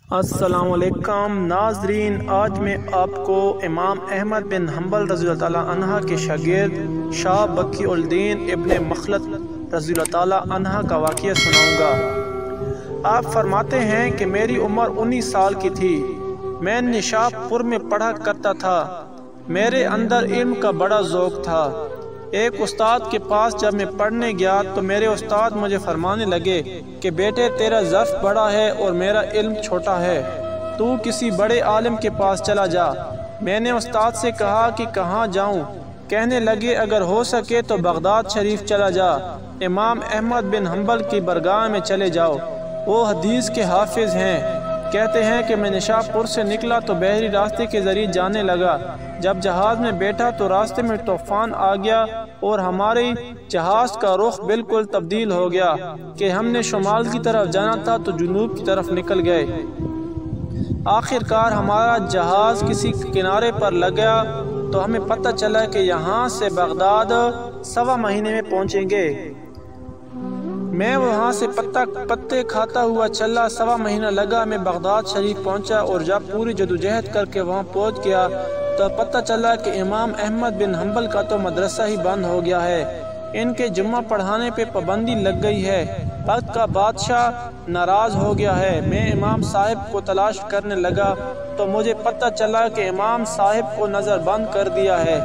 السلام علیکم ناظرین، آج میں آپ کو امام احمد بن حنبل رضی اللہ تعالیٰ عنہ کے شاگرد شاہ بکی الدین ابن مخلد رضی اللہ تعالیٰ عنہ کا واقعہ سناؤں گا۔ آپ فرماتے ہیں کہ میری عمر 19 سال کی تھی۔ میں نشاپ پور میں پڑھا کرتا تھا۔ میرے اندر علم کا بڑا ذوق تھا۔ ایک استاد کے پاس جب میں پڑھنے گیا تو میرے استاد مجھے فرمانے لگے کہ بیٹے تیرا ظرف بڑا ہے اور میرا علم چھوٹا ہے، تو کسی بڑے عالم کے پاس چلا جا۔ میں نے استاد سے کہا کہ کہاں جاؤں؟ کہنے لگے اگر ہو سکے تو بغداد شریف چلا جا، امام احمد بن حنبل کی برگاہ میں چلے جاؤ، وہ حدیث کے حافظ ہیں۔ کہتے ہیں کہ میں نشاپ پور سے نکلا تو بحری راستے کے ذریعے جانے لگا۔ جب جہاز میں بیٹھا تو راستے میں طوفان آ گیا اور ہمارے جہاز کا رخ بالکل تبدیل ہو گیا کہ ہم نے شمال کی طرف جانا تھا تو جنوب کی طرف نکل گئے۔ آخر کار ہمارا جہاز کسی کنارے پر لگا تو ہمیں پتہ چلا کہ یہاں سے بغداد 1.25 مہینے میں پہنچیں گے۔ میں وہاں سے پتے کھاتا ہوا چلا، 1.25 مہینہ لگا۔ میں بغداد شریف پہنچا اور جب پوری جدوجہد کر کے وہاں پہنچ گیا تو پتہ چلا کہ امام احمد بن حنبل کا تو مدرسہ ہی بند ہو گیا ہے، ان کے جمعہ پڑھانے پہ پابندی لگ گئی ہے۔ وقت کا بادشاہ ناراض ہو گیا ہے۔ میں امام صاحب کو تلاش کرنے لگا تو مجھے پتہ چلا کہ امام صاحب کو نظر بند کر دیا ہے۔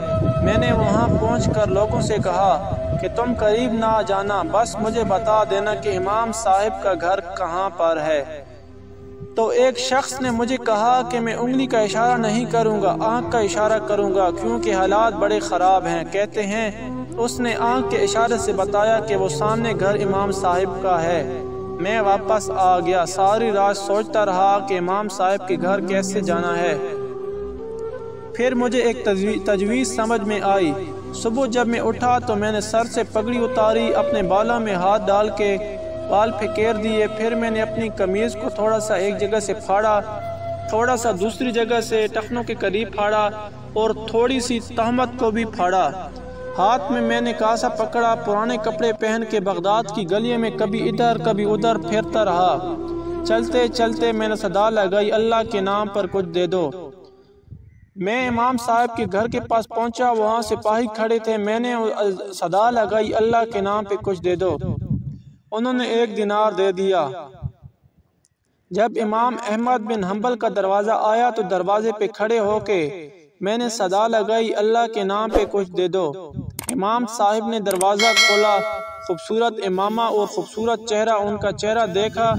میں نے وہاں پہنچ کر لوگوں سے کہا کہ تم قریب نہ جانا، بس مجھے بتا دینا کہ امام صاحب کا گھر کہاں پر ہے۔ تو ایک شخص نے مجھے کہا کہ میں انگلی کا اشارہ نہیں کروں گا، آنکھ کا اشارہ کروں گا، کیونکہ حالات بڑے خراب ہیں۔ کہتے ہیں اس نے آنکھ کے اشارے سے بتایا کہ وہ سامنے گھر امام صاحب کا ہے۔ میں واپس آ گیا، ساری رات سوچتا رہا کہ امام صاحب کے گھر کیسے جانا ہے۔ پھر مجھے ایک تجویز سمجھ میں آئی۔ صبح جب میں اٹھا تو میں نے سر سے پگڑی اتاری، اپنے بالوں میں ہاتھ ڈال کے بال پھکیر دیے، پھر میں نے اپنی قمیض کو تھوڑا سا ایک جگہ سے پھاڑا، تھوڑا سا دوسری جگہ سے ٹخنوں کے قریب پھاڑا اور تھوڑی سی تہمت کو بھی پھاڑا۔ ہاتھ میں نے کاسا پکڑا، پرانے کپڑے پہن کے بغداد کی گلیوں میں کبھی ادھر کبھی ادھر پھرتا رہا۔ چلتے چلتے میں نے صدا لگائی، اللہ کے نام پر کچھ دے دو۔ میں امام صاحب کے گھر کے پاس پہنچا، وہاں سپاہی کھڑے تھے۔ میں نے صدا لگائی، اللہ کے نام پہ کچھ دے دو۔ انہوں نے 1 دینار دے دیا۔ جب امام احمد بن حنبل کا دروازہ آیا تو دروازے پہ کھڑے ہو کے میں نے صدا لگائی، اللہ کے نام پہ کچھ دے دو۔ امام صاحب نے دروازہ کھولا، خوبصورت امامہ اور خوبصورت چہرہ، ان کا چہرہ دیکھا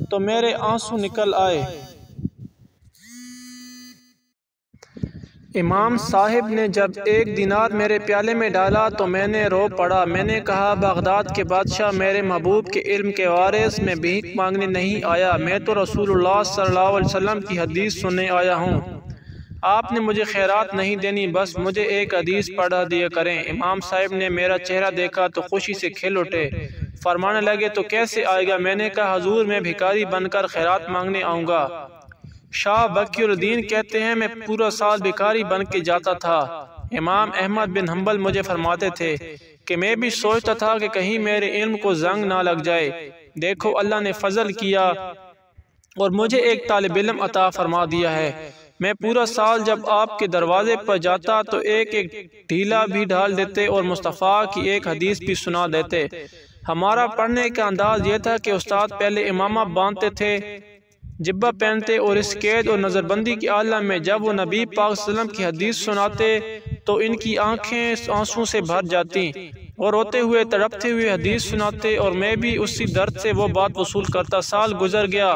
تو میرے آنسو نکل آئے۔ امام صاحب نے جب 1 دینار میرے پیالے میں ڈالا تو میں نے رو پڑا۔ میں نے کہا بغداد کے بادشاہ، میرے محبوب کے علم کے وارث، میں بھیک مانگنے نہیں آیا، میں تو رسول اللہ صلی اللہ علیہ وسلم کی حدیث سننے آیا ہوں۔ آپ نے مجھے خیرات نہیں دینی، بس مجھے ایک حدیث پڑھا دیا کریں۔ امام صاحب نے میرا چہرہ دیکھا تو خوشی سے کھل اٹھے، فرمانے لگے تو کیسے آئے گا؟ میں نے کہا حضور میں بھکاری بن کر خیرات مانگنے آؤں گا۔ شاہ بکی الدین کہتے ہیں میں پورا سال بھکاری بن کے جاتا تھا۔ امام احمد بن حنبل مجھے فرماتے تھے کہ میں بھی سوچتا تھا کہ کہیں میرے علم کو زنگ نہ لگ جائے۔ دیکھو اللہ نے فضل کیا اور مجھے ایک طالب علم عطا فرما دیا ہے۔ میں پورا سال جب آپ کے دروازے پر جاتا تو ایک ڈھیلا بھی ڈال دیتے اور مصطفیٰ کی ایک حدیث بھی سنا دیتے۔ ہمارا پڑھنے کا انداز یہ تھا کہ استاد پہلے امامہ باندھتے تھے، جبہ پہنتے اور اس قید اور نظر بندی کی عالم میں جب وہ نبی پاک صلی اللہ علیہ وسلم کی حدیث سناتے تو ان کی آنکھیں آنسوں سے بھر جاتی اور روتے ہوئے تڑپتے ہوئے حدیث سناتے اور میں بھی اسی درد سے وہ بات وصول کرتا۔ سال گزر گیا،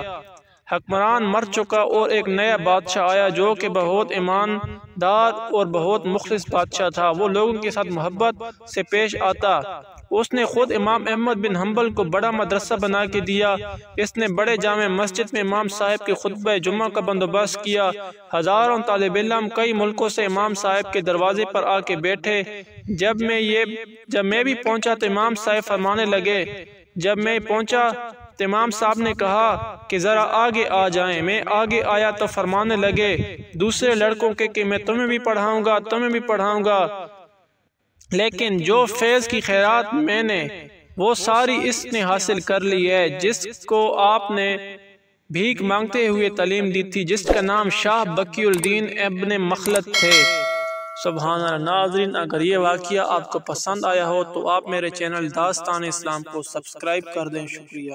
حکمران مر چکا اور ایک نیا بادشاہ آیا جو کہ بہت ایماندار اور بہت مخلص بادشاہ تھا۔ وہ لوگوں کے ساتھ محبت سے پیش آتا۔ اس نے خود امام احمد بن حنبل کو بڑا مدرسہ بنا کے دیا۔ اس نے بڑے جامع مسجد میں امام صاحب کے خطبہ جمعہ کا بندوبست کیا۔ ہزاروں طالب علم کئی ملکوں سے امام صاحب کے دروازے پر آ کے بیٹھے۔ جب میں بھی پہنچا تو امام صاحب فرمانے لگے، جب میں پہنچا تو امام صاحب نے کہا کہ ذرا آگے آ جائیں۔ میں آگے آیا تو فرمانے لگے دوسرے لڑکوں کے کہ میں تمہیں بھی پڑھاؤں گا، تمہیں بھی پڑھاؤں گا، لیکن جو فیض کی خیرات میں نے وہ ساری اس نے حاصل کر لی ہے جس کو آپ نے بھیک مانگتے ہوئے تعلیم دی تھی، جس کا نام شاہ بقی الدین ابن مخلد تھے۔ سبحان اللہ۔ ناظرین، اگر یہ واقعہ آپ کو پسند آیا ہو تو آپ میرے چینل داستان اسلام کو سبسکرائب کر دیں۔ شکریہ۔